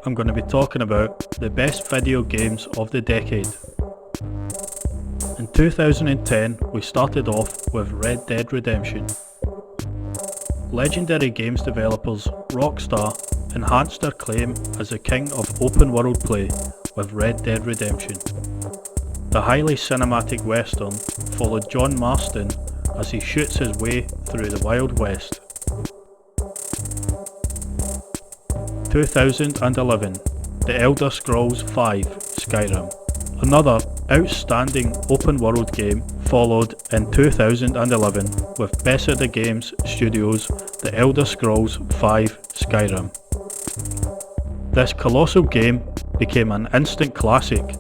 I'm going to be talking about the best video games of the decade. In 2010 we started off with Red Dead Redemption. Legendary games developers Rockstar enhanced their claim as the king of open world play with Red Dead Redemption. The highly cinematic western followed John Marston as he shoots his way through the Wild West. 2011, The Elder Scrolls V Skyrim. Another outstanding open world game followed in 2011 with Bethesda Games Studios' The Elder Scrolls V Skyrim. This colossal game became an instant classic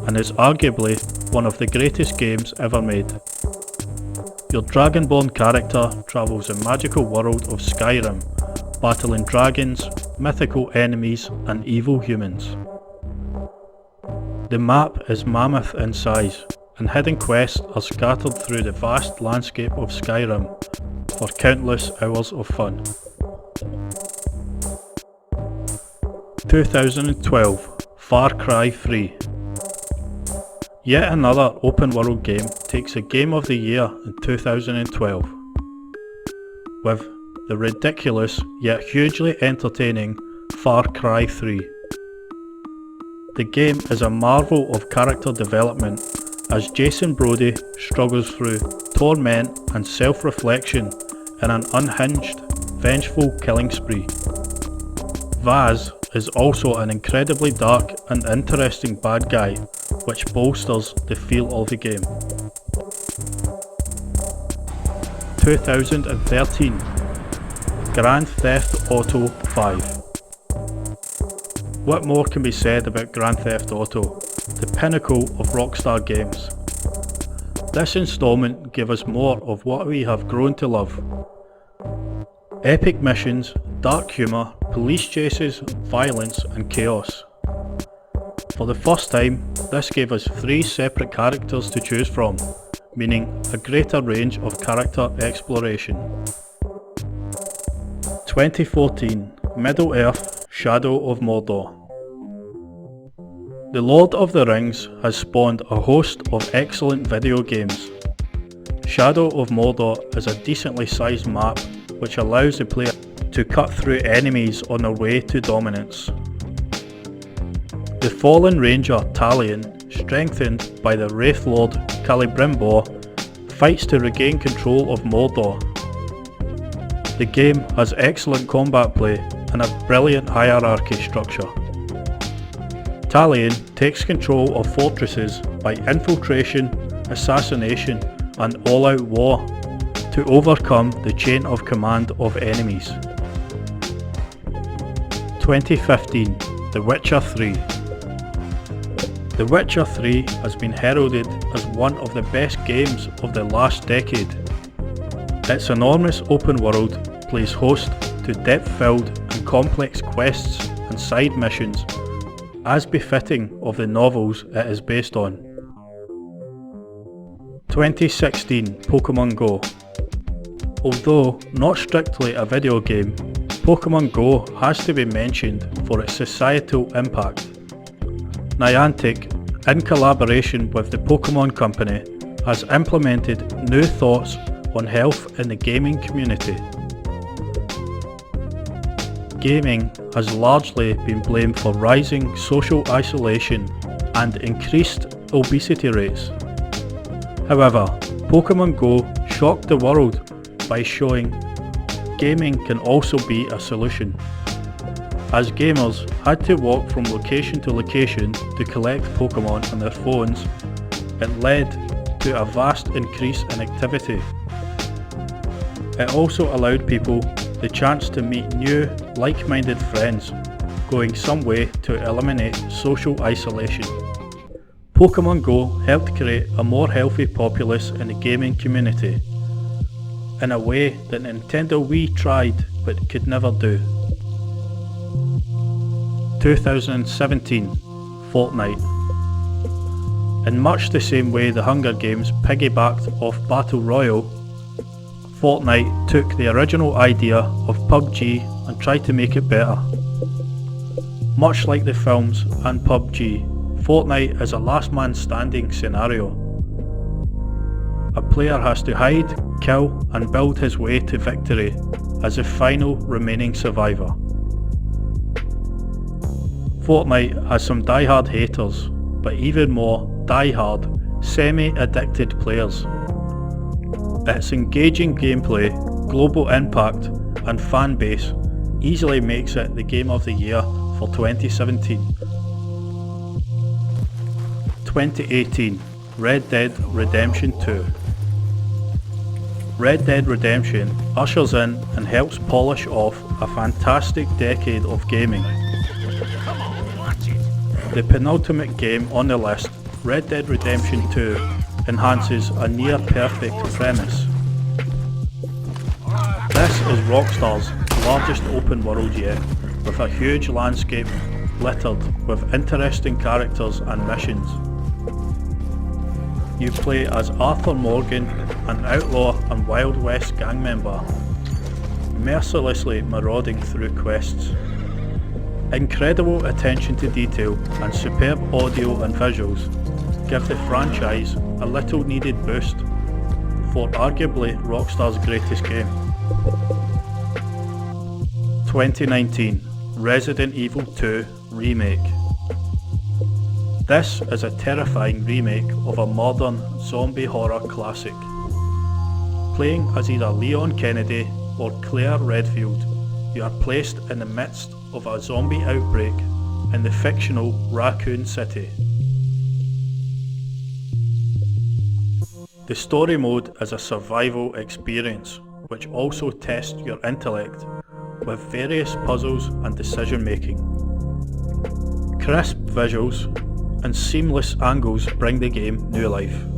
and is arguably one of the greatest games ever made. Your dragonborn character travels the magical world of Skyrim, battling dragons, mythical enemies and evil humans. The map is mammoth in size, and hidden quests are scattered through the vast landscape of Skyrim for countless hours of fun. 2012, Far Cry 3. Yet another open world game takes a Game of the Year in 2012, with the ridiculous yet hugely entertaining Far Cry 3. The game is a marvel of character development as Jason Brody struggles through torment and self-reflection in an unhinged, vengeful killing spree. Vaz is also an incredibly dark and interesting bad guy, which bolsters the feel of the game. 2013, Grand Theft Auto 5. What more can be said about Grand Theft Auto, the pinnacle of Rockstar games? This installment gave us more of what we have grown to love. Epic missions, dark humour, police chases, violence and chaos. For the first time, this gave us 3 separate characters to choose from, meaning a greater range of character exploration. 2014, Middle-earth: Shadow of Mordor. The Lord of the Rings has spawned a host of excellent video games. Shadow of Mordor is a decently sized map which allows the player to cut through enemies on their way to dominance. The fallen ranger Talion, strengthened by the Wraith Lord Celebrimbor, fights to regain control of Mordor. The game has excellent combat play and a brilliant hierarchy structure. Talion takes control of fortresses by infiltration, assassination and all-out war to overcome the chain of command of enemies. 2015, The Witcher 3. The Witcher 3 has been heralded as one of the best games of the last decade. Its enormous open world plays host to depth-filled and complex quests and side missions, as befitting of the novels it is based on. 2016, Pokemon Go. Although not strictly a video game, Pokemon Go has to be mentioned for its societal impact. Niantic, in collaboration with the Pokemon Company, has implemented new thoughts on health in the gaming community. Gaming has largely been blamed for rising social isolation and increased obesity rates. However, Pokemon Go shocked the world by showing gaming can also be a solution. As gamers had to walk from location to location to collect Pokemon on their phones, it led to a vast increase in activity. It also allowed people the chance to meet new, like-minded friends, going some way to eliminate social isolation. Pokemon Go helped create a more healthy populace in the gaming community, in a way that Nintendo Wii tried but could never do. 2017, Fortnite. In much the same way the Hunger Games piggybacked off Battle Royale, Fortnite took the original idea of PUBG and tried to make it better. Much like the films and PUBG, Fortnite is a last man standing scenario. A player has to hide, kill and build his way to victory as the final remaining survivor. Fortnite has some die-hard haters, but even more die-hard, semi-addicted players. Its engaging gameplay, global impact and fan base easily makes it the Game of the Year for 2017. 2018 Red Dead Redemption 2. Red Dead Redemption ushers in and helps polish off a fantastic decade of gaming. The penultimate game on the list, Red Dead Redemption 2, enhances a near perfect premise. This is Rockstar's largest open world yet, with a huge landscape littered with interesting characters and missions. You play as Arthur Morgan, an outlaw and Wild West gang member, mercilessly marauding through quests. Incredible attention to detail and superb audio and visuals give the franchise a little needed boost for arguably Rockstar's greatest game. 2019 Resident Evil 2 Remake. This is a terrifying remake of a modern zombie horror classic. Playing as either Leon Kennedy or Claire Redfield, you are placed in the midst of a zombie outbreak in the fictional Raccoon City. The story mode is a survival experience which also tests your intellect with various puzzles and decision making. Crisp visuals and seamless angles bring the game new life.